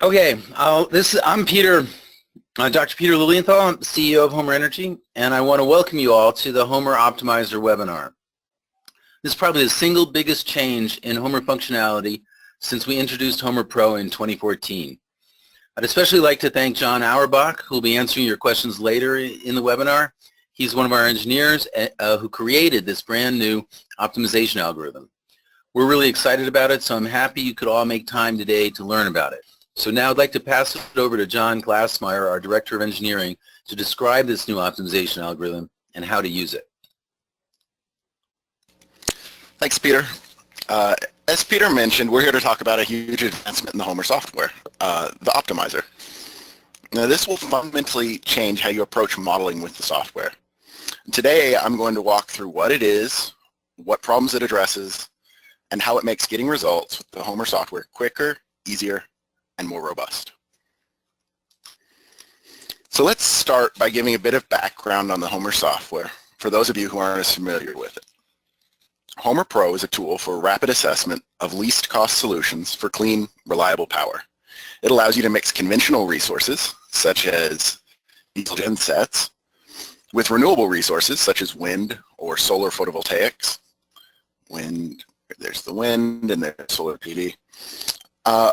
Okay, I'm Peter, Dr. Peter Lilienthal. I'm the CEO of Homer Energy, and I want to welcome you all to the Homer Optimizer webinar. This is probably the single biggest change in Homer functionality since we introduced Homer Pro in 2014. I'd especially like to thank John Auerbach, who will be answering your questions later in the webinar. He's one of our engineers who created this brand new optimization algorithm. We're really excited about it, so I'm happy you could all make time today to learn about it. So now I'd like to pass it over to John Glassmeyer, our Director of Engineering, to describe this new optimization algorithm and how to use it. Thanks, Peter. As Peter mentioned, we're here to talk about a huge advancement in the Homer software, the Optimizer. Now, this will fundamentally change how you approach modeling with the software. Today, I'm going to walk through what it is, what problems it addresses, and how it makes getting results with the Homer software quicker, easier, and more robust. So let's start by giving a bit of background on the Homer software for those of you who aren't as familiar with it. Homer Pro is a tool for rapid assessment of least cost solutions for clean, reliable power. It allows you to mix conventional resources, such as diesel gen sets, with renewable resources, such as wind or solar photovoltaics. Wind, there's the wind, and there's solar PV.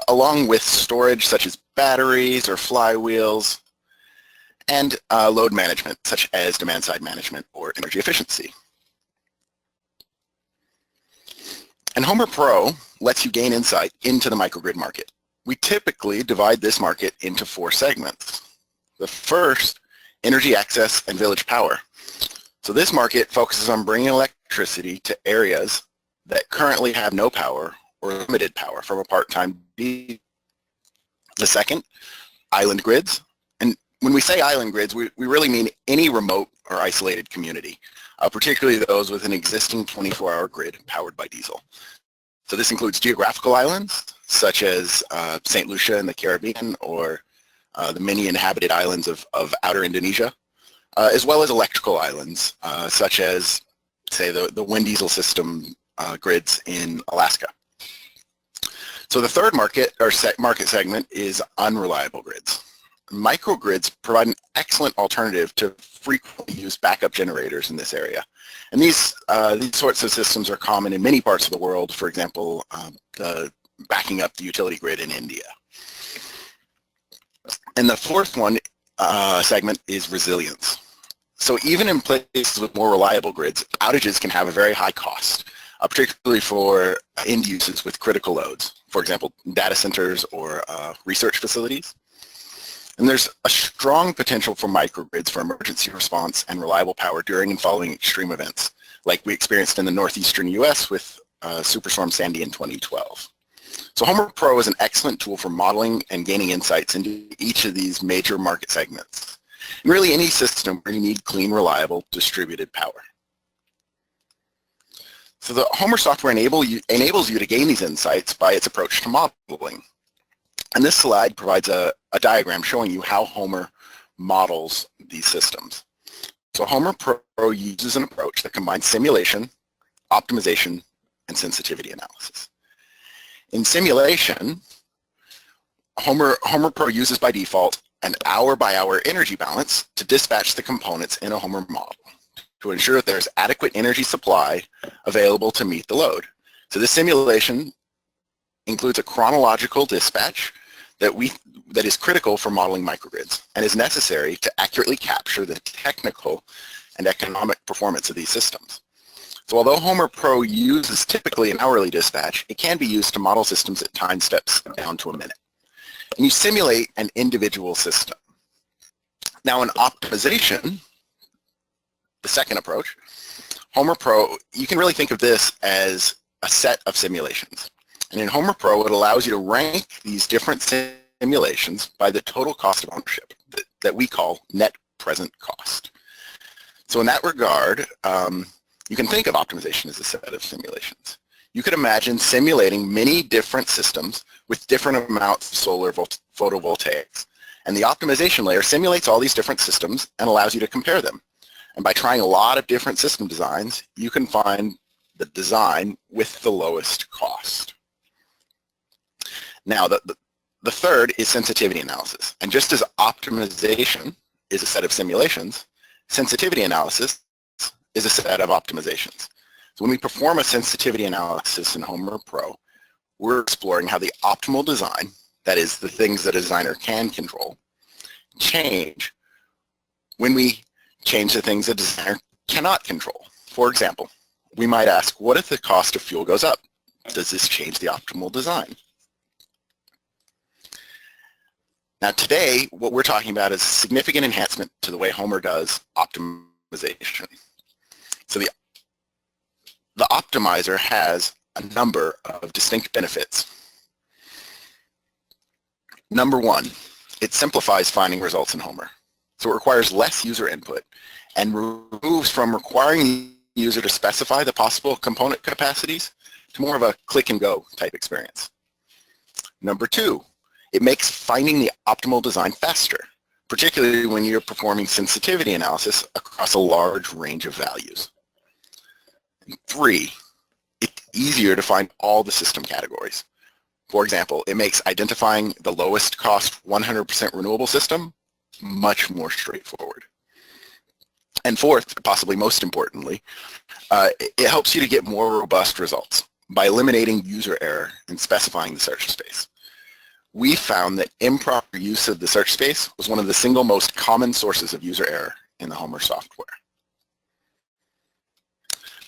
Along with storage such as batteries or flywheels, and load management such as demand-side management or energy efficiency. And Homer Pro lets you gain insight into the microgrid market. We typically divide this market into 4 segments. The first, energy access and village power. So this market focuses on bringing electricity to areas that currently have no power or limited power from a part-time D. The second, island grids. And when we say island grids, we really mean any remote or isolated community, particularly those with an existing 24-hour grid powered by diesel. So this includes geographical islands, such as St. Lucia in the Caribbean, or the many inhabited islands of outer Indonesia, as well as electrical islands, such as, say, the wind diesel system grids in Alaska. So the third market segment is unreliable grids. Microgrids provide an excellent alternative to frequently used backup generators in this area. And these sorts of systems are common in many parts of the world, for example, backing up the utility grid in India. And the fourth segment is resilience. So even in places with more reliable grids, outages can have a very high cost, particularly for end uses with critical loads, for example, data centers or research facilities. And there's a strong potential for microgrids for emergency response and reliable power during and following extreme events, like we experienced in the northeastern US with Superstorm Sandy in 2012. So Homer Pro is an excellent tool for modeling and gaining insights into each of these major market segments, and really any system where you need clean, reliable, distributed power. So the Homer software enables you to gain these insights by its approach to modeling. And this slide provides a diagram showing you how Homer models these systems. So Homer Pro uses an approach that combines simulation, optimization, and sensitivity analysis. In simulation, Homer Pro uses by default an hour-by-hour energy balance to dispatch the components in a Homer model to ensure that there's adequate energy supply available to meet the load. So this simulation includes a chronological dispatch that is critical for modeling microgrids and is necessary to accurately capture the technical and economic performance of these systems. So although Homer Pro uses typically an hourly dispatch, it can be used to model systems at time steps down to a minute. And you simulate an individual system. Now in optimization, the second approach, Homer Pro, you can really think of this as a set of simulations. And in Homer Pro, it allows you to rank these different simulations by the total cost of ownership that we call net present cost. So in that regard, you can think of optimization as a set of simulations. You could imagine simulating many different systems with different amounts of solar photovoltaics. And the optimization layer simulates all these different systems and allows you to compare them. And by trying a lot of different system designs, you can find the design with the lowest cost. Now, The third is sensitivity analysis. And just as optimization is a set of simulations, sensitivity analysis is a set of optimizations. So when we perform a sensitivity analysis in HOMER Pro, we're exploring how the optimal design, that is the things that a designer can control, change when we change the things a designer cannot control. For example, we might ask, what if the cost of fuel goes up? Does this change the optimal design? Now today, what we're talking about is significant enhancement to the way HOMER does optimization. So the optimizer has a number of distinct benefits. Number one, it simplifies finding results in HOMER. So it requires less user input and moves from requiring the user to specify the possible component capacities to more of a click and go type experience. Number two, it makes finding the optimal design faster, particularly when you're performing sensitivity analysis across a large range of values. And three, it's easier to find all the system categories. For example, it makes identifying the lowest cost 100% renewable system much more straightforward. And fourth, possibly most importantly, it helps you to get more robust results by eliminating user error in specifying the search space. We found that improper use of the search space was one of the single most common sources of user error in the HOMER software.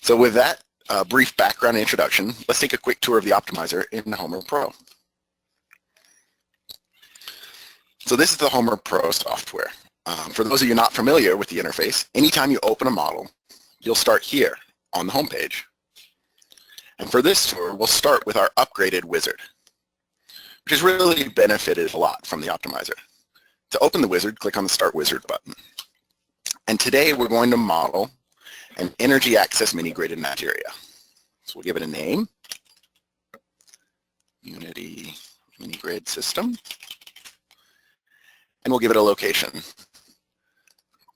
So with that brief background introduction, let's take a quick tour of the optimizer in HOMER Pro. So this is the HOMER Pro software. For those of you not familiar with the interface, anytime you open a model, you'll start here on the home page. And for this tour, we'll start with our upgraded wizard, which has really benefited a lot from the optimizer. To open the wizard, click on the Start Wizard button. And today we're going to model an energy access mini-grid in Nigeria. So we'll give it a name, Unity Mini-Grid System, and we'll give it a location.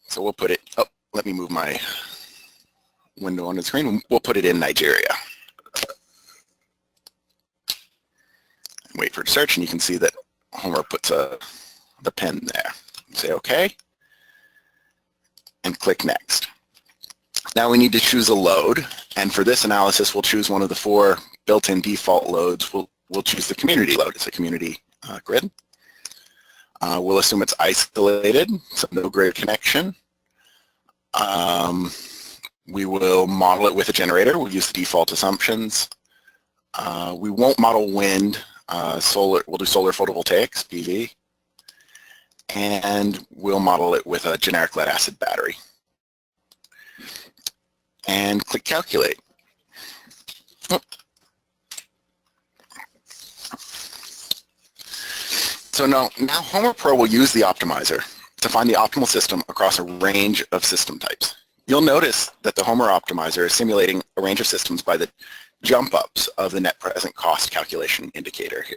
So we'll put it, oh, let me move my window on the screen. We'll put it in Nigeria. Wait for it to search, and you can see that HOMER puts the pen there. Say OK, and click Next. Now we need to choose a load, and for this analysis, we'll choose one of the 4 built-in default loads. We'll choose the community load. It's a community grid. We'll assume it's isolated, so no grid connection. We will model it with a generator. We'll use the default assumptions. We won't model wind. Solar, we'll do solar photovoltaics, PV, and we'll model it with a generic lead-acid battery. And click Calculate. Oh. So now HOMER Pro will use the optimizer to find the optimal system across a range of system types. You'll notice that the HOMER optimizer is simulating a range of systems by the jump ups of the net present cost calculation indicator here.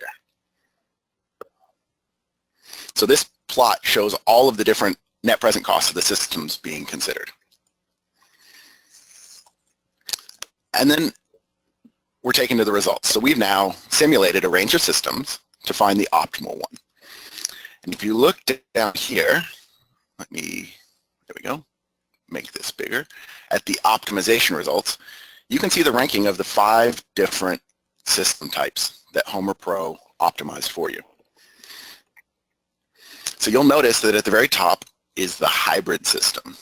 So this plot shows all of the different net present costs of the systems being considered. And then we're taken to the results. So we've now simulated a range of systems to find the optimal one. And if you look down here, there we go, make this bigger, at the optimization results, you can see the ranking of the 5 different system types that HOMER Pro optimized for you. So you'll notice that at the very top is the hybrid system.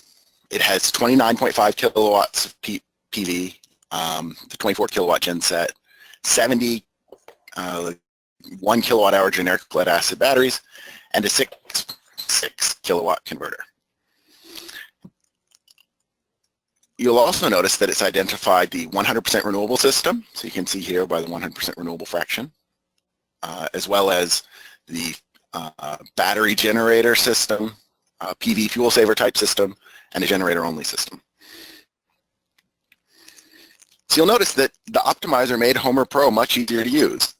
It has 29.5 kilowatts of PV, the 24 kilowatt genset, 70 1 kilowatt hour generic lead acid batteries, and a 6 kilowatt converter. You'll also notice that it's identified the 100% renewable system, so you can see here by the 100% renewable fraction, as well as the battery generator system, PV fuel saver type system, and a generator only system. So you'll notice that the optimizer made HOMER Pro much easier to use.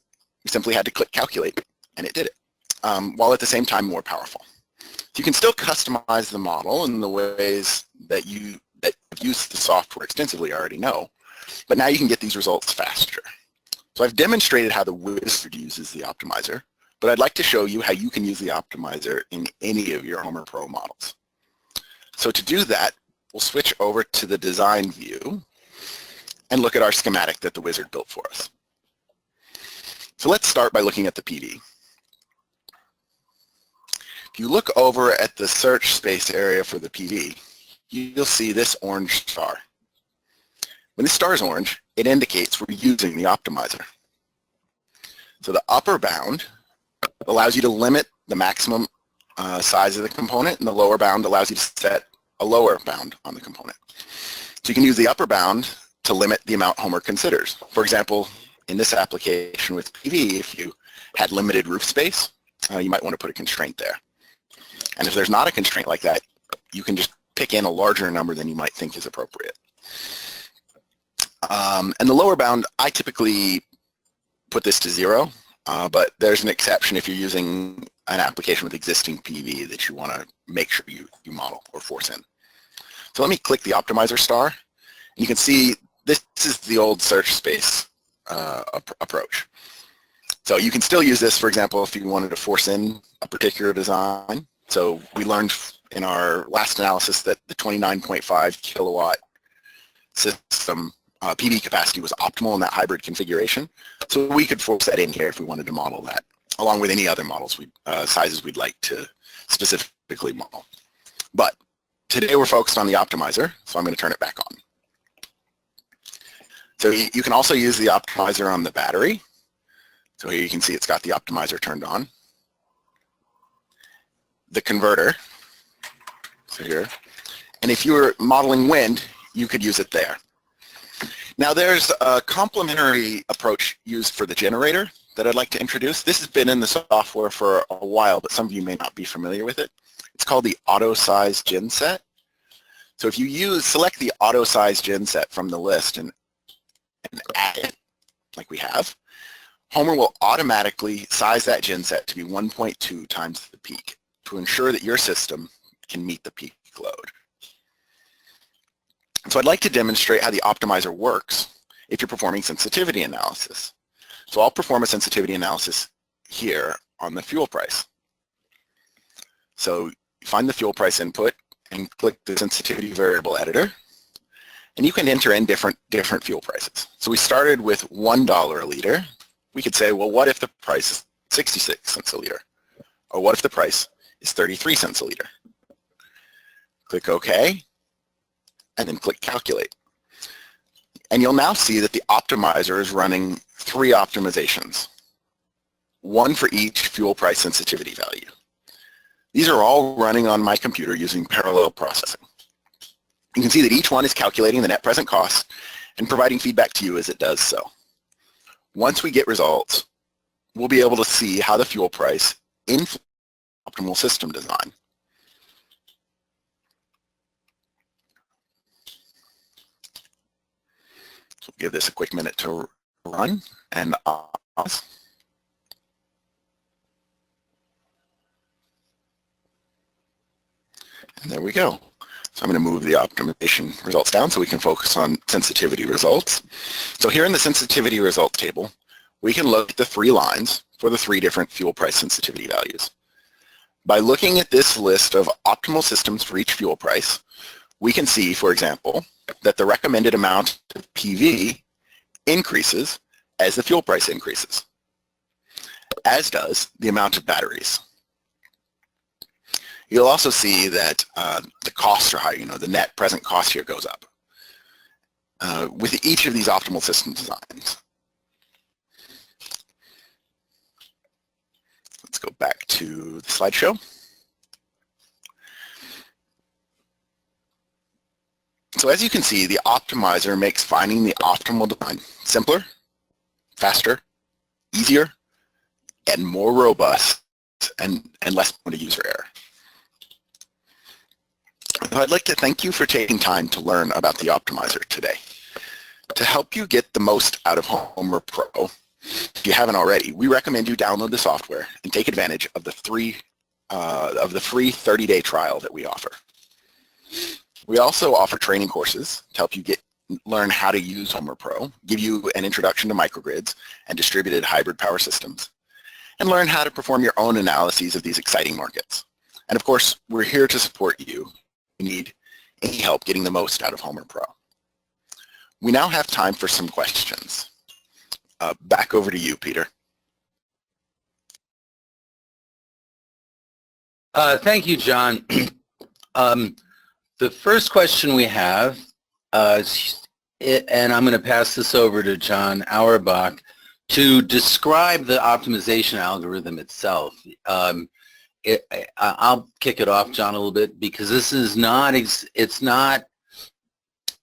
You simply had to click Calculate, and it did it, while at the same time more powerful. So you can still customize the model in the ways that you've used the software extensively already know, but now you can get these results faster. So I've demonstrated how the wizard uses the optimizer, but I'd like to show you how you can use the optimizer in any of your HOMER Pro models. So to do that, we'll switch over to the design view and look at our schematic that the wizard built for us. So let's start by looking at the PV. If you look over at the search space area for the PV, you'll see this orange star. When this star is orange, it indicates we're using the optimizer. So the upper bound allows you to limit the maximum size of the component, and the lower bound allows you to set a lower bound on the component. So you can use the upper bound to limit the amount HOMER considers. For example, in this application with PV, if you had limited roof space, you might want to put a constraint there. And if there's not a constraint like that, you can just pick in a larger number than you might think is appropriate. And the lower bound, I typically put this to 0, but there's an exception if you're using an application with existing PV that you want to make sure you model or force in. So let me click the optimizer star. And you can see this is the old search space approach. So you can still use this, for example, if you wanted to force in a particular design. So we learned in our last analysis that the 29.5 kilowatt system PV capacity was optimal in that hybrid configuration. So we could force that in here if we wanted to model that, along with any other models, sizes we'd like to specifically model. But today we're focused on the optimizer, so I'm going to turn it back on. So you can also use the optimizer on the battery. So here you can see it's got the optimizer turned on. The converter, so here. And if you were modeling wind, you could use it there. Now there's a complementary approach used for the generator that I'd like to introduce. This has been in the software for a while, but some of you may not be familiar with it. It's called the auto size genset. So if you select the auto size genset from the list and add it, like we have, HOMER will automatically size that genset to be 1.2 times the peak to ensure that your system can meet the peak load. So I'd like to demonstrate how the optimizer works if you're performing sensitivity analysis. So I'll perform a sensitivity analysis here on the fuel price. So find the fuel price input and click the sensitivity variable editor, and you can enter in different fuel prices. So we started with $1 a liter. We could say, well, what if the price is 66 cents a liter? Or what if the price is 33 cents a liter? Click OK, and then click Calculate. And you'll now see that the optimizer is running 3 optimizations, one for each fuel price sensitivity value. These are all running on my computer using parallel processing. You can see that each one is calculating the net present cost and providing feedback to you as it does so. Once we get results, we'll be able to see how the fuel price influences optimal system design. So give this a quick minute to run and pause. And there we go. So I'm going to move the optimization results down so we can focus on sensitivity results. So here in the sensitivity results table, we can look at the 3 lines for the 3 different fuel price sensitivity values. By looking at this list of optimal systems for each fuel price, we can see, for example, that the recommended amount of PV increases as the fuel price increases, as does the amount of batteries. You'll also see that the costs are high. The net present cost here goes up with each of these optimal system designs. Let's go back to the slideshow. So as you can see, the optimizer makes finding the optimal design simpler, faster, easier, and more robust, and less prone to user error. I'd like to thank you for taking time to learn about the optimizer today. To help you get the most out of HOMER Pro, if you haven't already, we recommend you download the software and take advantage of the free 30-day trial that we offer. We also offer training courses to help you learn how to use HOMER Pro, give you an introduction to microgrids and distributed hybrid power systems, and learn how to perform your own analyses of these exciting markets. And of course, we're here to support you. You need any help getting the most out of Homer Pro. We now have time for some questions. Back over to you, Peter. Thank you, John. The first question we have, and I'm going to pass this over to John Auerbach to describe the optimization algorithm itself. I'll kick it off, John, a little bit, because this is not, it's not,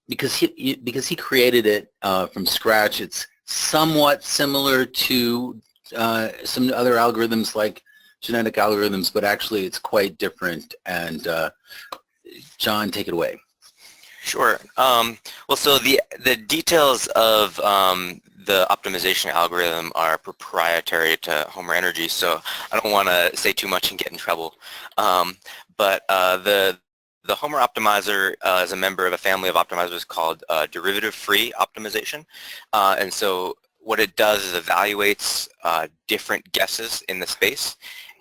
because he created it from scratch. It's somewhat similar to some other algorithms like genetic algorithms, but actually it's quite different. And John, take it away. Sure. Well, so the details of the optimization algorithm are proprietary to Homer Energy, so I don't want to say too much and get in trouble. But the Homer optimizer is a member of a family of optimizers called derivative-free optimization. And so what it does is evaluates different guesses in the space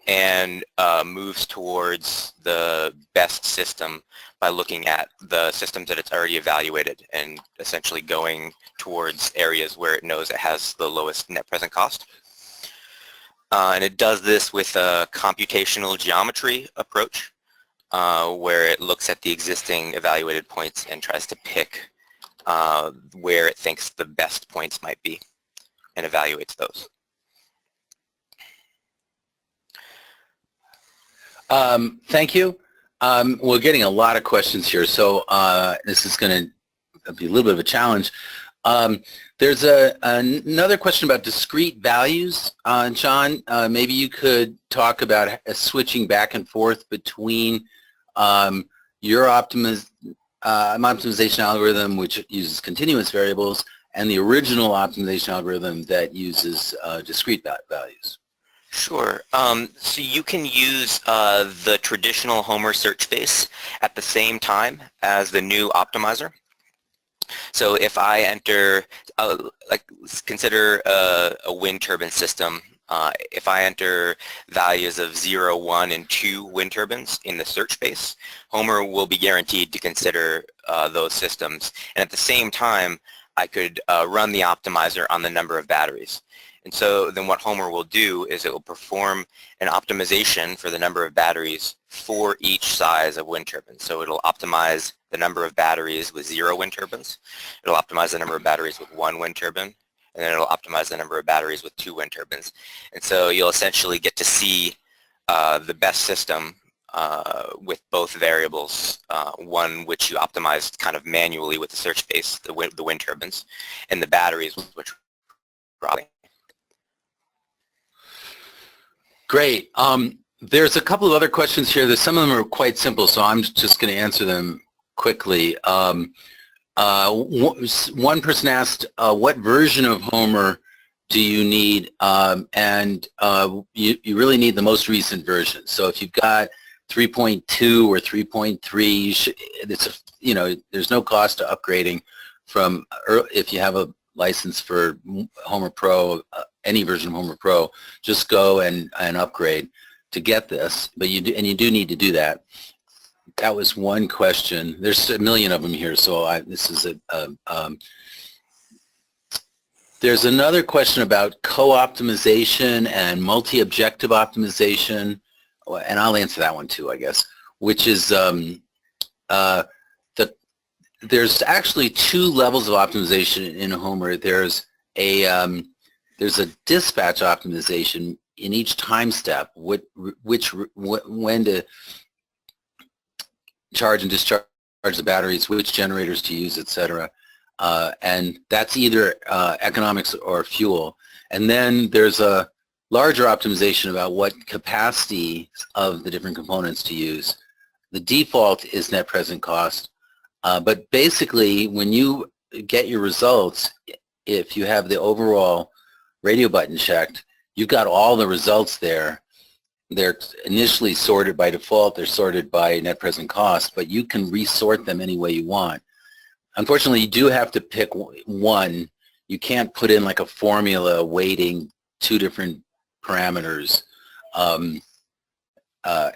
and moves towards the best system by looking at the systems that it's already evaluated and essentially going towards areas where it knows it has the lowest net present cost. And it does this with a computational geometry approach where it looks at the existing evaluated points and tries to pick where it thinks the best points might be and evaluates those. Thank you. We're getting a lot of questions here, so this is going to be a little bit of a challenge. There's another question about discrete values. John, maybe you could talk about switching back and forth between your optimization algorithm, which uses continuous variables, and the original optimization algorithm that uses discrete values. Sure. So you can use the traditional Homer search space at the same time as the new optimizer. So if I enter, like consider a wind turbine system, if I enter values of 0, 1, and 2 wind turbines in the search space, Homer will be guaranteed to consider those systems. And at the same time, I could run the optimizer on the number of batteries. And so then what Homer will do is it will perform an optimization for the number of batteries for each size of wind turbine. So it'll optimize the number of batteries with 0 wind turbines. It'll optimize the number of batteries with 1 wind turbine. And then it'll optimize the number of batteries with 2 wind turbines. And so you'll essentially get to see the best system with both variables, one which you optimized kind of manually with the search space, the wind turbines, and the batteries which probably. Great. There's a couple of other questions here. Some of them are quite simple, so I'm just going to answer them quickly. One person asked, what version of Homer do you need? You really need the most recent version. So if you've got 3.2 or 3.3, there's no cost to upgrading from, if you have a license for Homer Pro, any version of Homer Pro, just go and upgrade to get this. But you do need to do that. That was one question. There's a million of them here, so there's another question about co-optimization and multi-objective optimization, and I'll answer that one too, I guess, which is there's actually 2 levels of optimization in Homer. There's a dispatch optimization in each time step, when to charge and discharge the batteries, which generators to use, etc. And that's either economics or fuel. And then there's a larger optimization about what capacity of the different components to use. The default is net present cost. But basically, when you get your results, if you have the overall radio button checked, you've got all the results there. They're initially sorted by default. They're sorted by net present cost, but you can resort them any way you want. Unfortunately, you do have to pick one. You can't put in like a formula weighting 2 different parameters.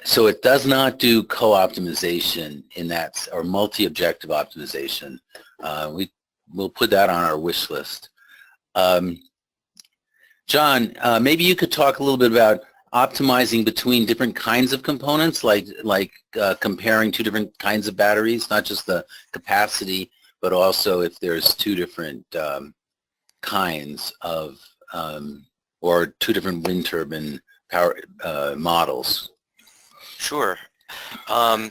So it does not do co-optimization in that, or multi-objective optimization. We'll put that on our wish list. John, maybe you could talk a little bit about optimizing between different kinds of components, like comparing two different kinds of batteries, not just the capacity, but also if there's two different kinds of, or two different wind turbine power models. Sure. Well,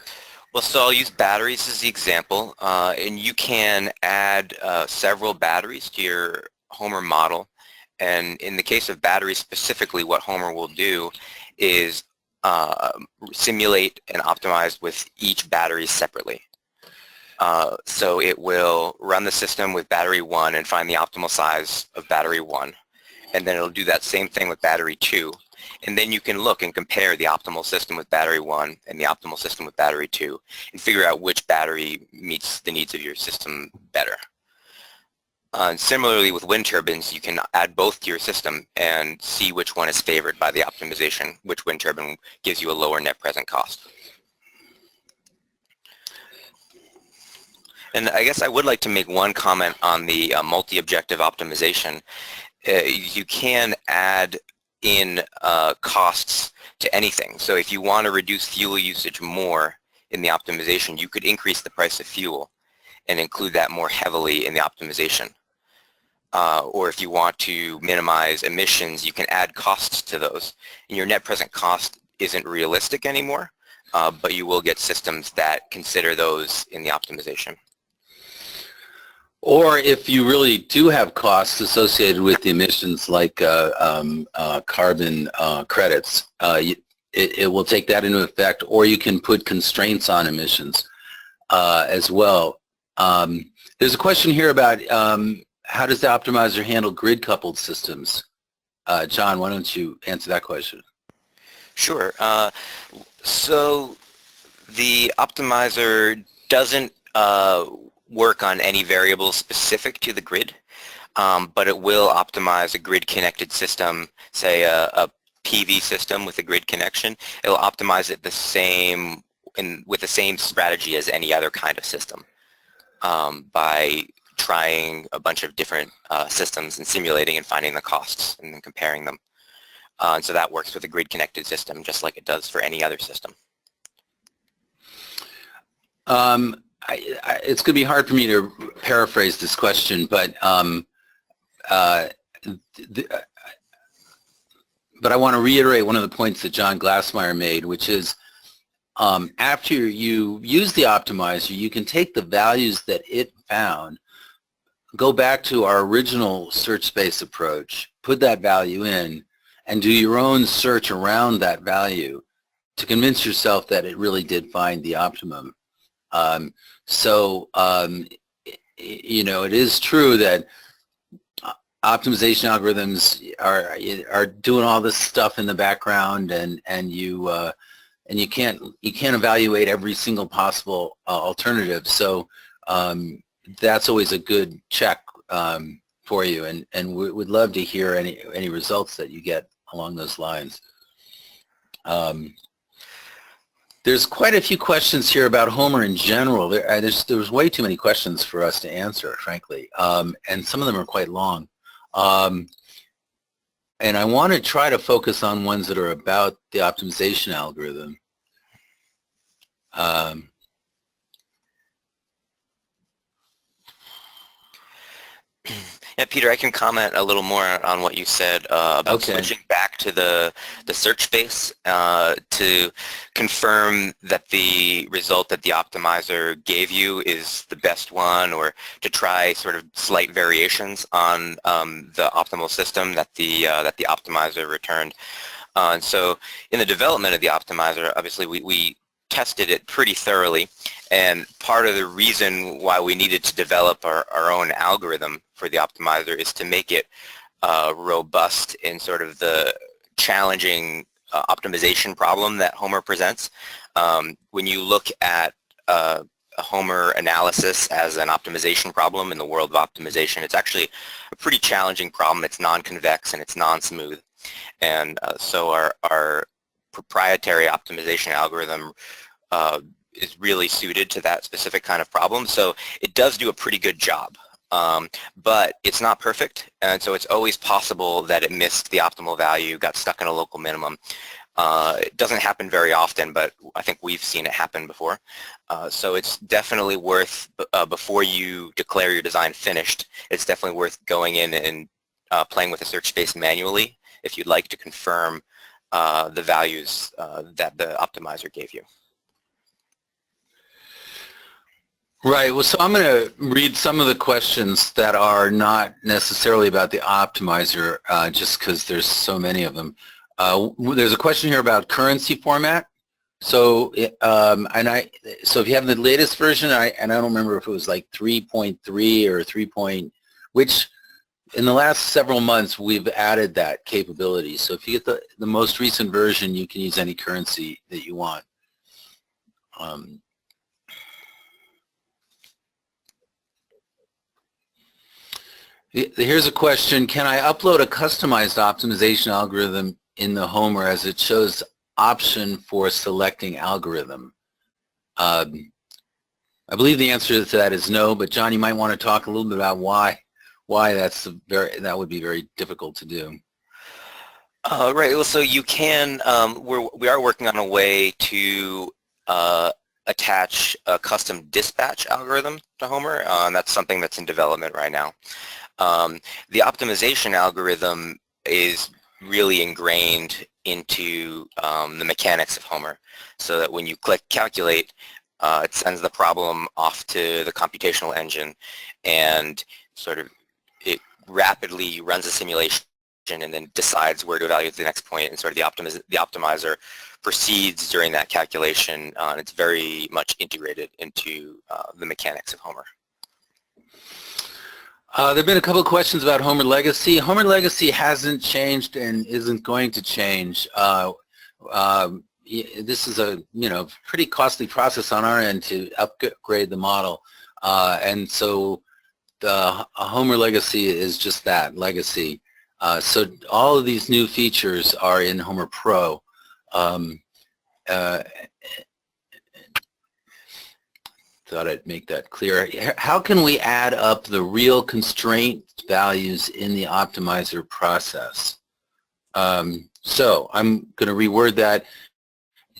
so I'll use batteries as the example, and you can add several batteries to your HOMER model. And in the case of batteries specifically, what HOMER will do is simulate and optimize with each battery separately. So it will run the system with battery 1 and find the optimal size of battery 1. And then it'll do that same thing with battery 2. And then you can look and compare the optimal system with battery 1 and the optimal system with battery 2 and figure out which battery meets the needs of your system better. And similarly with wind turbines, you can add both to your system and see which one is favored by the optimization, which wind turbine gives you a lower net present cost. And I guess I would like to make one comment on the multi-objective optimization. You can add in costs to anything. So if you want to reduce fuel usage more in the optimization, you could increase the price of fuel and include that more heavily in the optimization. Or if you want to minimize emissions, you can add costs to those. And your net present cost isn't realistic anymore, but you will get systems that consider those in the optimization. Or if you really do have costs associated with the emissions, like carbon credits, it will take that into effect, or you can put constraints on emissions as well. There's a question here about how does the optimizer handle grid-coupled systems? John, why don't you answer that question? Sure. So the optimizer doesn't work on any variable specific to the grid, but it will optimize a grid-connected system, say a PV system with a grid connection. It will optimize it with the same strategy as any other kind of system by trying a bunch of different systems and simulating and finding the costs and then comparing them. And so that works with a grid-connected system just like it does for any other system. It's going to be hard for me to paraphrase this question, but I want to reiterate one of the points that John Glassmeyer made, which is after you use the optimizer, you can take the values that it found, go back to our original search space approach, put that value in, and do your own search around that value to convince yourself that it really did find the optimum. You know, it is true that optimization algorithms are doing all this stuff in the background, and you can't evaluate every single possible alternative. So that's always a good check for you, and we would love to hear any results that you get along those lines. There's quite a few questions here about HOMER in general. There was way too many questions for us to answer, frankly, and some of them are quite long. And I want to try to focus on ones that are about the optimization algorithm. Yeah, Peter, I can comment a little more on what you said about switching back to the search space to confirm that the result that the optimizer gave you is the best one, or to try sort of slight variations on the optimal system that the optimizer returned. And so in the development of the optimizer, obviously we tested it pretty thoroughly, and part of the reason why we needed to develop our own algorithm for the optimizer is to make it robust in sort of the challenging optimization problem that HOMER presents. When you look at a HOMER analysis as an optimization problem in the world of optimization, it's actually a pretty challenging problem. It's non-convex and it's non-smooth. And so our proprietary optimization algorithm is really suited to that specific kind of problem. So it does do a pretty good job. But it's not perfect, and so it's always possible that it missed the optimal value, got stuck in a local minimum. It doesn't happen very often, but I think we've seen it happen before. So it's definitely worth, before you declare your design finished, it's definitely worth going in and playing with the search space manually if you'd like to confirm the values that the optimizer gave you. Right. Well, so I'm going to read some of the questions that are not necessarily about the optimizer, just because there's so many of them. There's a question here about currency format. So, so if you have the latest version, and I don't remember if it was like 3.3 or 3. Which in the last several months we've added that capability. So if you get the most recent version, you can use any currency that you want. Here's a question. Can I upload a customized optimization algorithm in the HOMER as it shows option for selecting algorithm? I believe the answer to that is no, but John, you might want to talk a little bit about why that would be very difficult to do. Right. Well, so you can. We are working on a way to attach a custom dispatch algorithm to HOMER. That's something that's in development right now. The optimization algorithm is really ingrained into the mechanics of HOMER, so that when you click calculate, it sends the problem off to the computational engine, and sort of it rapidly runs a simulation and then decides where to evaluate the next point, and sort of the optimizer proceeds during that calculation, and it's very much integrated into the mechanics of HOMER. There have been a couple of questions about HOMER Legacy. HOMER Legacy hasn't changed and isn't going to change. This is a pretty costly process on our end to upgrade the model, and so the HOMER Legacy is just that, legacy. So all of these new features are in HOMER Pro. Thought I'd make that clear. How can we add up the real constraint values in the optimizer process? So I'm going to reword that.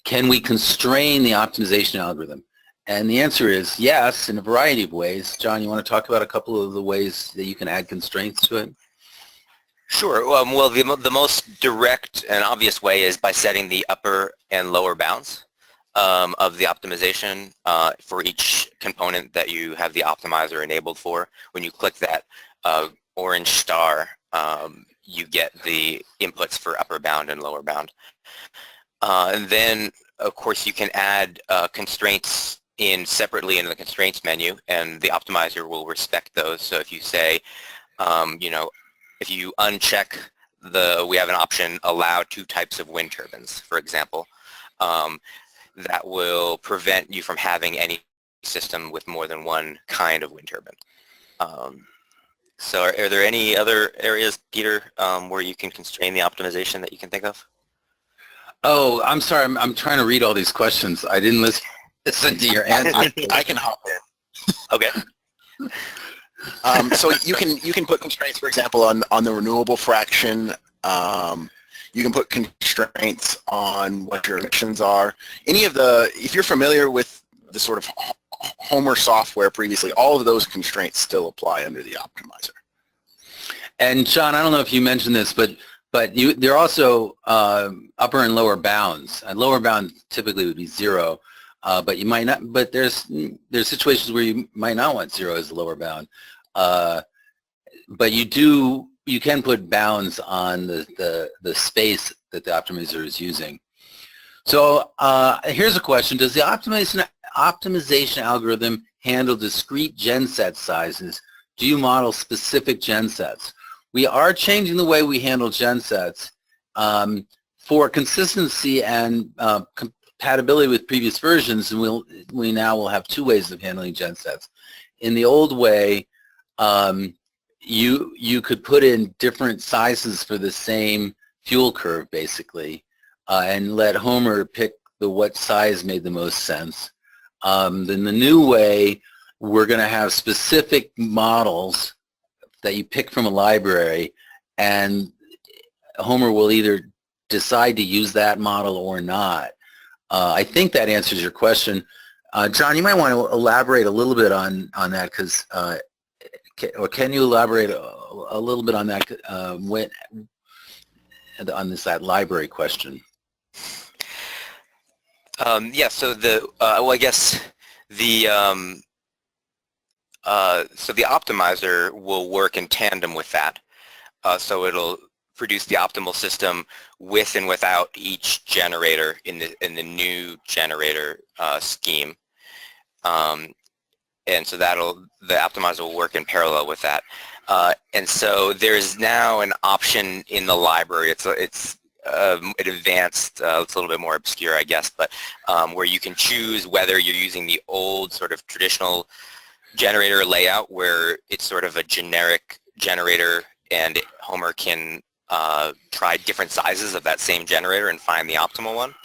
Can we constrain the optimization algorithm? And the answer is yes, in a variety of ways. John, you want to talk about a couple of the ways that you can add constraints to it? Sure. Well, the most direct and obvious way is by setting the upper and lower bounds of the optimization for each component that you have the optimizer enabled for. When you click that orange star, you get the inputs for upper bound and lower bound. And then, of course, you can add constraints separately in the constraints menu, and the optimizer will respect those. So if you say, if you uncheck we have an option, allow 2 types of wind turbines, for example, that will prevent you from having any system with more than one kind of wind turbine. So are there any other areas, Peter, where you can constrain the optimization that you can think of? Oh, I'm sorry. I'm trying to read all these questions. I didn't listen to your answer. I can hop in. Okay. So you can put constraints, for example, on the renewable fraction. You can put constraints on what your emissions are. If you're familiar with the sort of HOMER software previously, all of those constraints still apply under the optimizer. And Sean, I don't know if you mentioned this, but there are also upper and lower bounds. A lower bound typically would be 0, but you might not. But there's situations where you might not want 0 as the lower bound. But you can put bounds on the space that the optimizer is using. So here's a question. Does the optimization algorithm handle discrete genset sizes? Do you model specific gensets? We are changing the way we handle gensets for consistency and compatibility with previous versions, and we now will have 2 ways of handling gensets. In the old way, you could put in different sizes for the same fuel curve basically, and let Homer pick what size made the most sense. Then the new way, we're going to have specific models that you pick from a library, and Homer will either decide to use that model or not. I think that answers your question. John, you might want to elaborate a little bit on that, because, or can you elaborate a little bit on that, that library question? Yeah, so well, I guess so the optimizer will work in tandem with that. So it'll produce the optimal system with and without each generator in the new generator scheme. And so the optimizer will work in parallel with that. And so there's now an option in the library. It's advanced, it's a little bit more obscure, I guess, but where you can choose whether you're using the old sort of traditional generator layout where it's sort of a generic generator and Homer can try different sizes of that same generator and find the optimal one.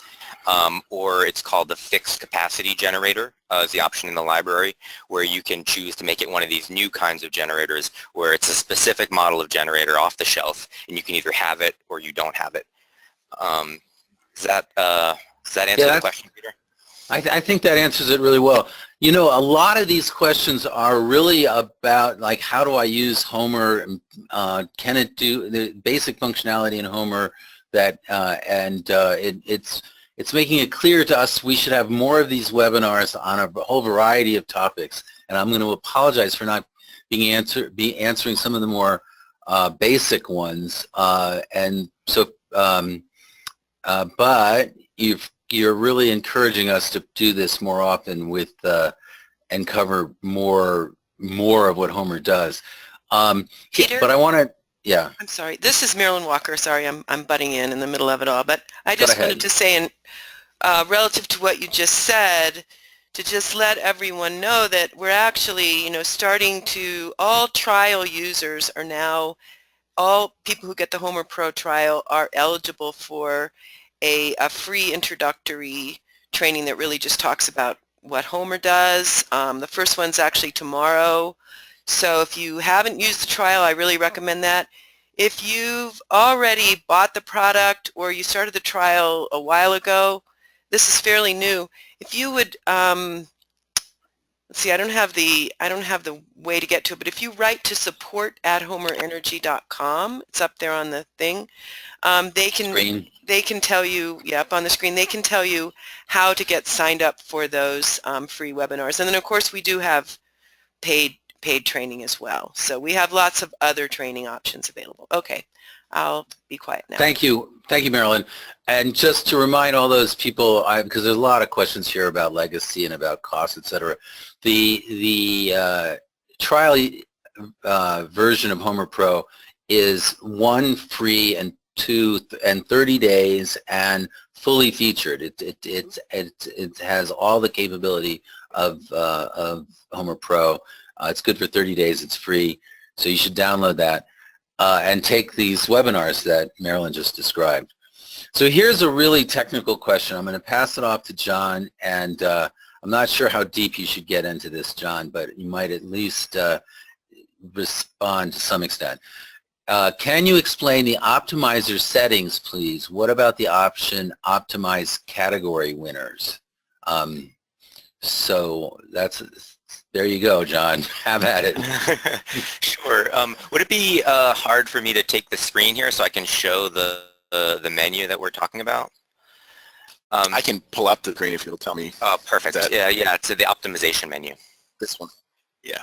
Or it's called the fixed capacity generator is the option in the library, where you can choose to make it one of these new kinds of generators where it's a specific model of generator off the shelf and you can either have it or you don't have it. Does that answer the question, Peter? I think that answers it really well. You know, a lot of these questions are really about, like, how do I use Homer? Can it do the basic functionality in Homer that, it's making it clear to us we should have more of these webinars on a whole variety of topics. And I'm going to apologize for not being answering some of the more basic ones. And so, but you're really encouraging us to do this more often with and cover more of what Homer does. Peter? But I want to, yeah. I'm sorry. This is Marilyn Walker. Sorry, I'm butting in the middle of it all. But I just wanted to say, relative to what you just said, to just let everyone know that we're actually, starting to, all trial users are now, all people who get the Homer Pro trial are eligible for a free introductory training that really just talks about what Homer does. The first one's actually tomorrow. So if you haven't used the trial, I really recommend that. If you've already bought the product or you started the trial a while ago, this is fairly new. If you would, let's see, I don't have the way to get to it, but if you write to support@homerenergy.com, it's up there on the thing. They can tell you, up on the screen, they can tell you how to get signed up for those free webinars. And then of course we do have paid training as well. So we have lots of other training options available. Okay, I'll be quiet now. Thank you, Marilyn. And just to remind all those people, because there's a lot of questions here about legacy and about costs, etc. The trial version of Homer Pro is 1 free and 2 and 30 days and fully featured. It has all the capability of Homer Pro. It's good for 30 days. It's free, so you should download that and take these webinars that Marilyn just described. So here's a really technical question. I'm going to pass it off to John, and I'm not sure how deep you should get into this, John, but you might at least respond to some extent. Can you explain the optimizer settings, please? What about the option optimize category winners? So there you go, John. Have at it. Sure. Would it be hard for me to take the screen here so I can show the menu that we're talking about? I can pull up the screen if you'll tell me. Oh, perfect. Yeah, it's the optimization menu. This one. Yeah.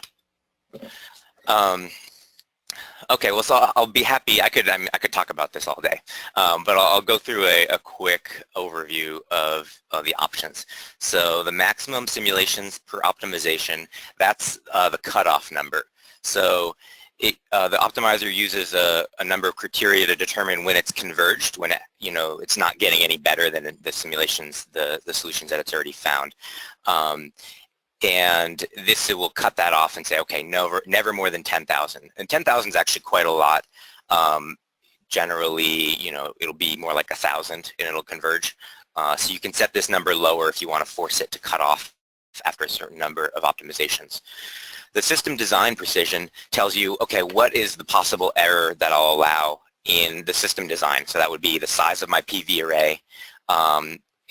Okay, well, so I'll be happy. I could talk about this all day, but I'll go through a quick overview of the options. So the maximum simulations per optimization, that's the cutoff number. So the optimizer uses a number of criteria to determine when it's converged, when it's not getting any better than the simulations, the solutions that it's already found. And this, it will cut that off and say, okay, never more than 10,000. And 10,000 is actually quite a lot. generally, it'll be more like 1,000 and it'll converge. So you can set this number lower if you want to force it to cut off after a certain number of optimizations. The system design precision tells you, okay, what is the possible error that I'll allow in the system design? So that would be the size of my PV array,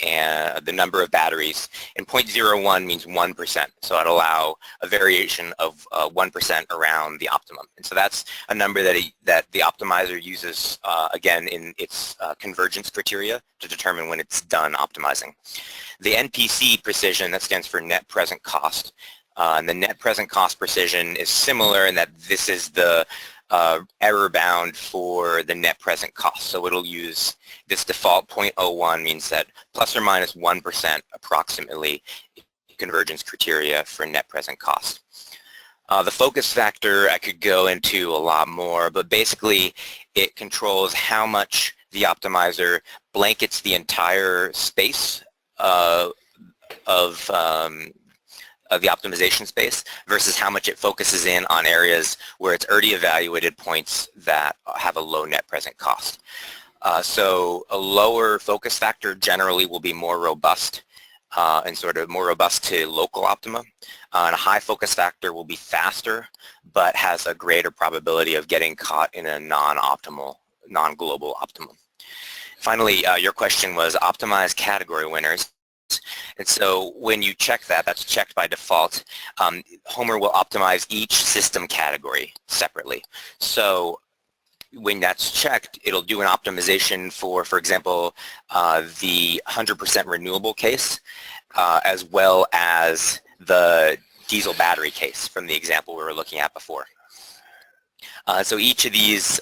and the number of batteries, and 0.01 means 1%, so it'll allow a variation of 1% around the optimum. And so that's a number that the optimizer uses, again, in its convergence criteria to determine when it's done optimizing. The NPC precision, that stands for net present cost, and the net present cost precision is similar in that this is the error bound for the net present cost. So it'll use this default 0.01, means that plus or minus 1% approximately convergence criteria for net present cost. The focus factor I could go into a lot more, but basically it controls how much the optimizer blankets the entire space of the optimization space versus how much it focuses in on areas where it's already evaluated points that have a low net present cost. So a lower focus factor generally will be more robust and sort of more robust to local optima. And a high focus factor will be faster but has a greater probability of getting caught in a non-optimal, non-global optimum. Finally, your question was optimize category winners. And so when you check that, that's checked by default. HOMER will optimize each system category separately. So when that's checked, it'll do an optimization for example, the 100% renewable case, as well as the diesel battery case from the example we were looking at before. So each of these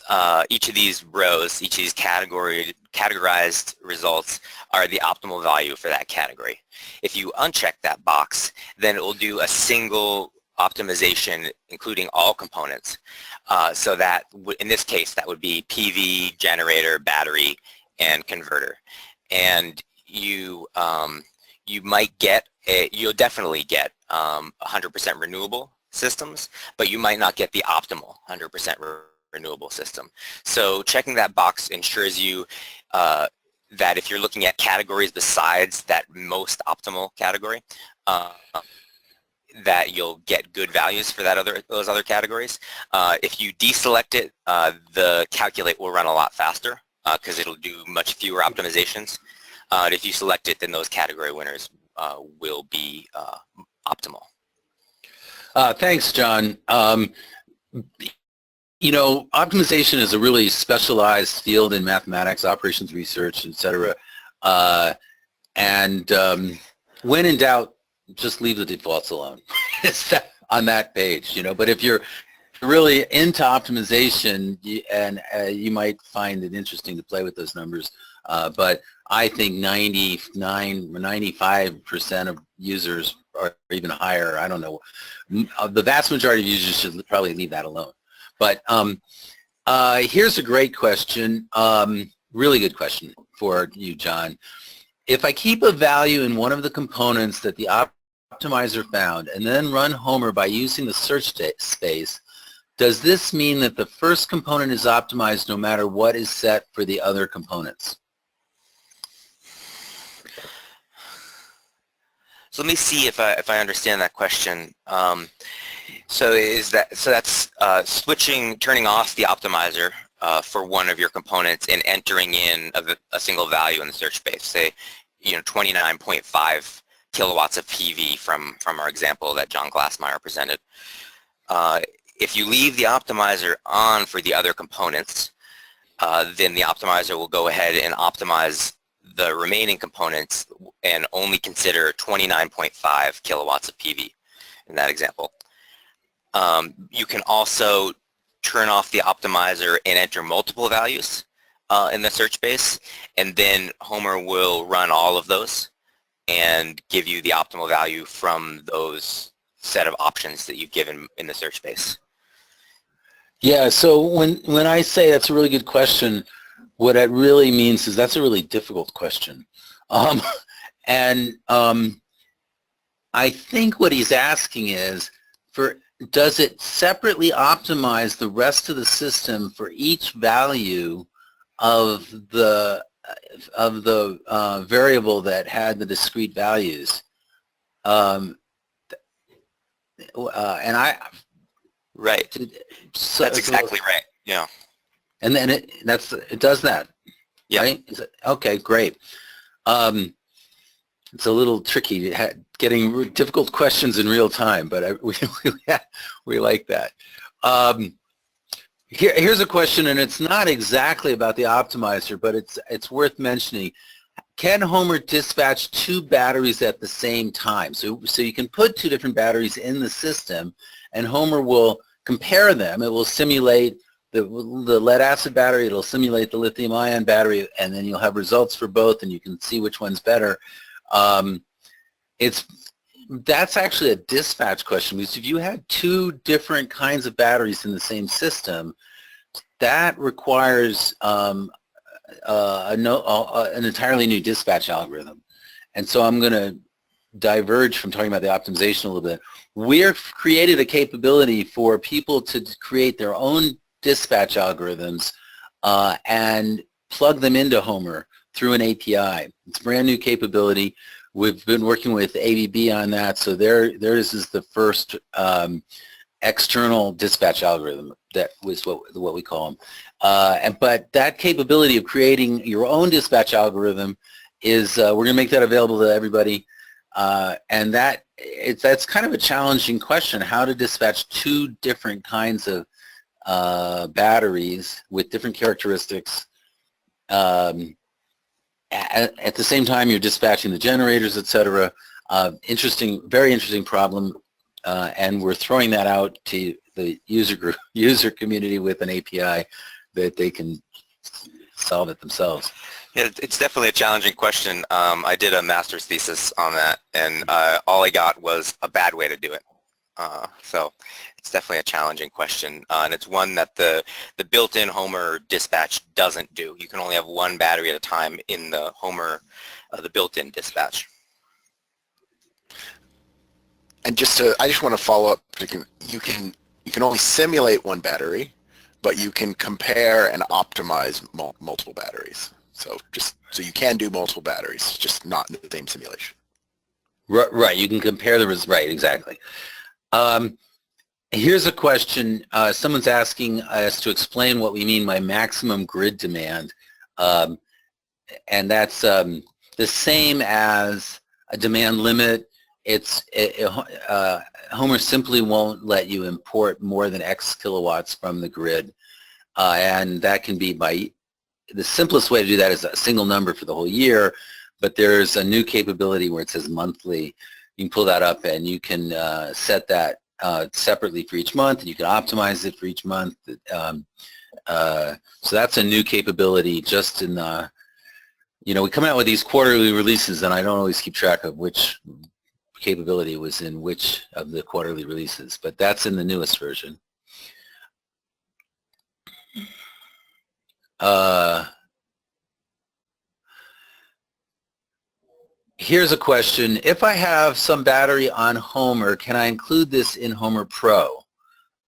rows, each of these categorized results are the optimal value for that category. If you uncheck that box, then it will do a single optimization including all components. So that in this case that would be PV, generator, battery, and converter. And you'll definitely get 100% renewable systems, but you might not get the optimal 100% renewable system. So checking that box ensures you that if you're looking at categories besides that most optimal category, that you'll get good values for those other categories. If you deselect it, the calculate will run a lot faster because it'll do much fewer optimizations. If you select it, then those category winners will be optimal. Thanks, John. Optimization is a really specialized field in mathematics, operations research, etc. When in doubt, just leave the defaults alone. It's on that page, But if you're really into optimization, you might find it interesting to play with those numbers. But I think 99 or 95% of users, or even higher, I don't know, the vast majority of users should probably leave that alone. But here's a great question, really good question for you, John. If I keep a value in one of the components that the optimizer found and then run HOMER by using the search space, does this mean that the first component is optimized no matter what is set for the other components? So let me see if I understand that question. So that's turning off the optimizer for one of your components and entering in a single value in the search space. Say, 29.5 kilowatts of PV from our example that John Glassmeyer presented. If you leave the optimizer on for the other components, then the optimizer will go ahead and optimize the remaining components and only consider 29.5 kilowatts of PV in that example. You can also turn off the optimizer and enter multiple values in the search space, and then HOMER will run all of those and give you the optimal value from those set of options that you've given in the search space. Yeah, so when I say that's a really good question, what it really means is that's a really difficult question. I think what he's asking is, does it separately optimize the rest of the system for each value of the variable that had the discrete values. And Right. So, that's exactly right. Yeah. And then it does that. Yeah. Right? Okay, great. It's a little tricky getting difficult questions in real time, but we like that. Here's a question, and it's not exactly about the optimizer, but it's worth mentioning. Can Homer dispatch two batteries at the same time? So you can put two different batteries in the system, and Homer will compare them. It will simulate the lead-acid battery, it'll simulate the lithium-ion battery, and then you'll have results for both, and you can see which one's better. That's actually a dispatch question, because if you had two different kinds of batteries in the same system, that requires an entirely new dispatch algorithm. And so I'm going to diverge from talking about the optimization a little bit. We've created a capability for people to create their own dispatch algorithms and plug them into Homer through an API. It's a brand new capability. We've been working with ABB on that, so theirs is the first external dispatch algorithm. That was what we call them. But that capability of creating your own dispatch algorithm is, we're going to make that available to everybody. And that's kind of a challenging question, how to dispatch two different kinds of batteries with different characteristics. At the same time, you're dispatching the generators, etc. Very interesting problem, and we're throwing that out to the user community with an API that they can solve it themselves. Yeah, it's definitely a challenging question. I did a master's thesis on that, and all I got was a bad way to do it. So it's definitely a challenging question, and it's one that the built-in Homer dispatch doesn't do. You can only have one battery at a time in the Homer, the built-in dispatch. And I just want to follow up. You can only simulate one battery, but you can compare and optimize multiple batteries. So you can do multiple batteries, just not in the same simulation. Right. You can compare the results. Right. Exactly. Here's a question. Someone's asking us to explain what we mean by maximum grid demand, and that's the same as a demand limit. Homer simply won't let you import more than X kilowatts from the grid, and that can be the simplest way to do that is a single number for the whole year, but there's a new capability where it says monthly. You can pull that up and you can set that separately for each month, and you can optimize it for each month. So that's a new capability just in the, we come out with these quarterly releases, and I don't always keep track of which capability was in which of the quarterly releases, but that's in the newest version. Here's a question. If I have some battery on Homer, can I include this in Homer Pro?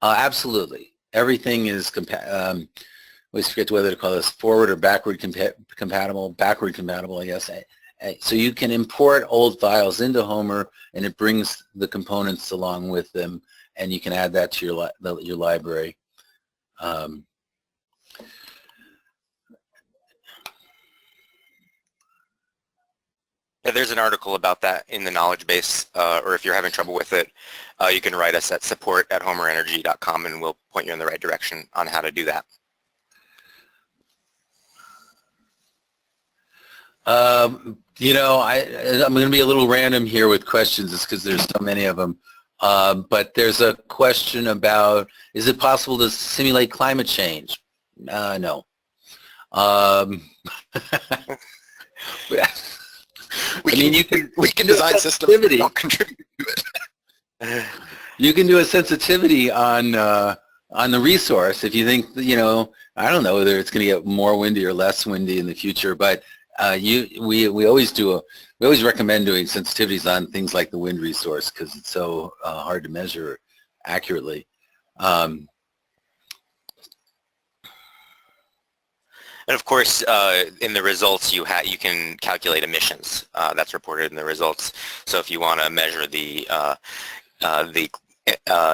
Absolutely. Everything is I always forget whether to call this forward or backward compatible. Backward compatible, I guess. So you can import old files into Homer, and it brings the components along with them, and you can add that to your library. Yeah, there's an article about that in the knowledge base, or if you're having trouble with it, you can write us at support@homerenergy.com, and we'll point you in the right direction on how to do that. I'm going to be a little random here with questions, just because there's so many of them. But there's a question about, is it possible to simulate climate change? No. We can design systems that don't contribute to it. You can do a sensitivity on the resource if you think, I don't know whether it's going to get more windy or less windy in the future, but we always recommend doing sensitivities on things like the wind resource, because it's so hard to measure accurately. And of course, in the results, you can calculate emissions. That's reported in the results. So if you want to measure the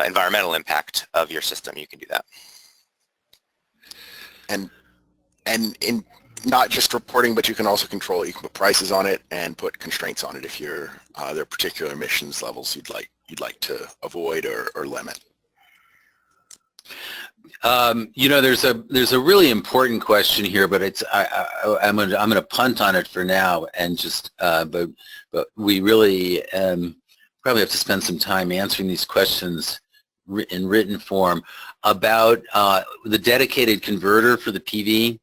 environmental impact of your system, you can do that. And in not just reporting, but you can also control it. You can put prices on it and put constraints on it if there are particular emissions levels you'd like to avoid or limit. You know, there's a really important question here, but I'm gonna punt on it for now, and just but we really probably have to spend some time answering these questions in written form about the dedicated converter for the PV.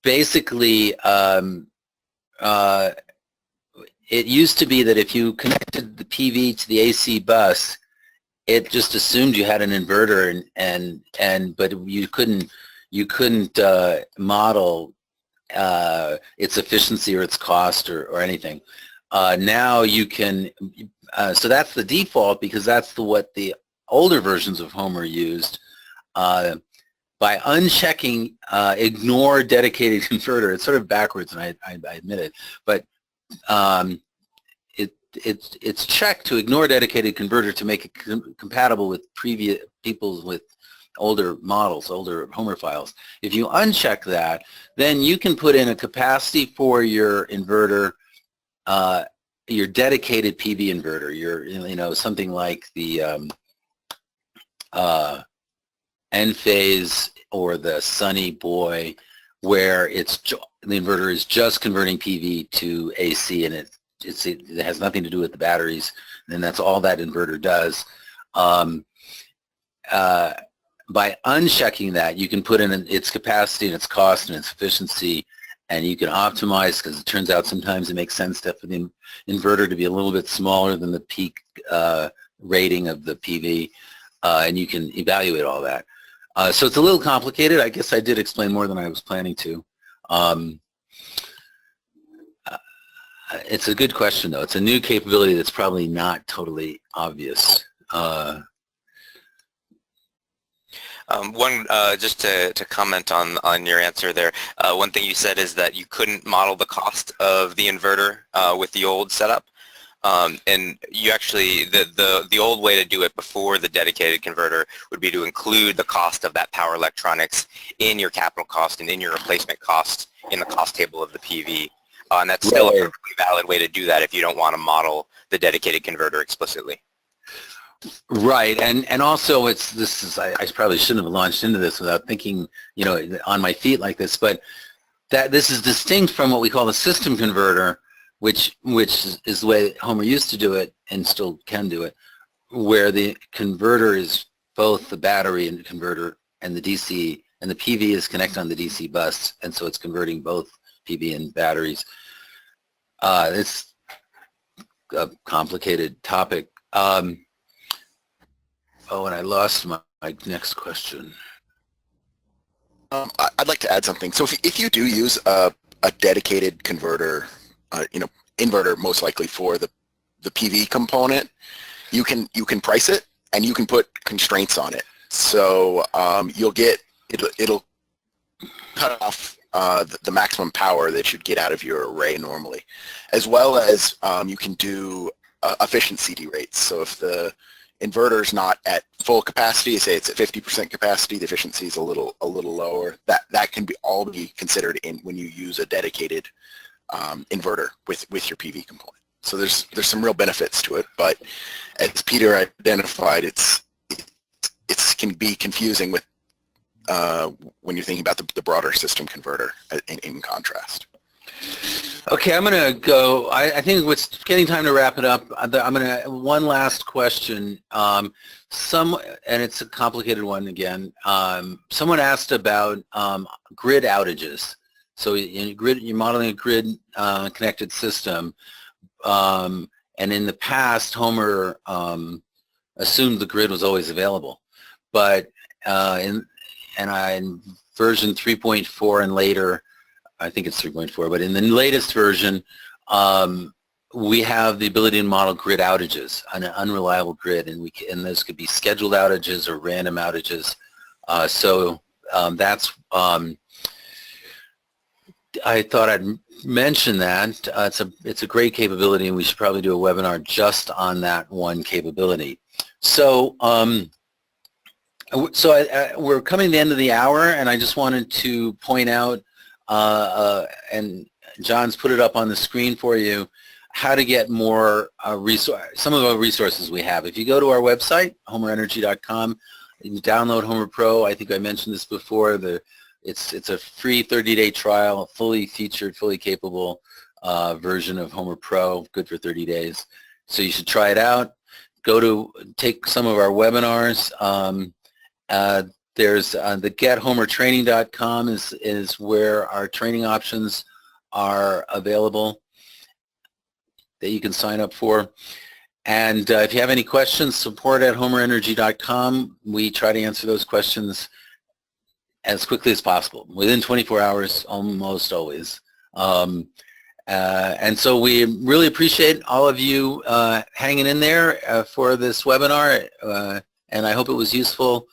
Basically, it used to be that if you connected the PV to the AC bus, it just assumed you had an inverter, but you couldn't model its efficiency or its cost or anything. Now you can, so that's the default, because that's what the older versions of Homer used. By unchecking ignore dedicated converter, it's sort of backwards, and I admit it, but it's checked to ignore dedicated converter to make it compatible with people's with older models, older Homer files. If you uncheck that, then you can put in a capacity for your inverter, your dedicated PV inverter, something like the Enphase or the Sunny Boy, where the inverter is just converting PV to AC, and it has nothing to do with the batteries, and that's all that inverter does. By unchecking that, you can put in its capacity and its cost and its efficiency, and you can optimize, because it turns out sometimes it makes sense for the inverter to be a little bit smaller than the peak rating of the PV, and you can evaluate all that. So it's a little complicated. I guess I did explain more than I was planning to. It's a good question, though. It's a new capability that's probably not totally obvious. Just to comment on your answer there, one thing you said is that you couldn't model the cost of the inverter with the old setup. And you actually, the old way to do it before the dedicated converter would be to include the cost of that power electronics in your capital cost and in your replacement cost in the cost table of the PV. And that's still a perfectly valid way to do that if you don't want to model the dedicated converter explicitly. Right, and also I probably shouldn't have launched into this without thinking, on my feet like this, but this is distinct from what we call the system converter, which is the way Homer used to do it and still can do it, where the converter is both the battery and the converter and the DC, and the PV is connected on the DC bus, and so it's converting both PV and batteries. It's a complicated topic. And I lost my next question. I'd like to add something. So if you do use a dedicated converter, inverter most likely for the PV component, you can price it and you can put constraints on it. So it'll cut off the maximum power that you'd get out of your array normally, as well as you can do efficiency derates. So if the inverter's not at full capacity, say it's at 50% capacity, the efficiency is a little lower. That can all be considered in when you use a dedicated inverter with your PV component. So there's some real benefits to it, but as Peter identified, it can be confusing with when you're thinking about the broader system converter in contrast. Okay, I'm going to go. I think it's getting time to wrap it up. One last question. And it's a complicated one again. Someone asked about grid outages. So you're modeling a grid connected system, and in the past, Homer assumed the grid was always available, but in version 3.4 and later, I think it's 3.4, but in the latest version, we have the ability to model grid outages on an unreliable grid, and those could be scheduled outages or random outages. So that's I thought I'd mention that. It's a great capability, and we should probably do a webinar just on that one capability. So we're coming to the end of the hour, and I just wanted to point out, and John's put it up on the screen for you, how to get more some of the resources we have. If you go to our website, homerenergy.com, you can download Homer Pro. I think I mentioned this before. It's a free 30-day trial, fully featured, fully capable version of Homer Pro, good for 30 days. So you should try it out. Take some of our webinars. There's the gethomertraining.com is where our training options are available that you can sign up for. And if you have any questions, support@homerenergy.com. We try to answer those questions as quickly as possible, within 24 hours, almost always. And so we really appreciate all of you hanging in there for this webinar, and I hope it was useful.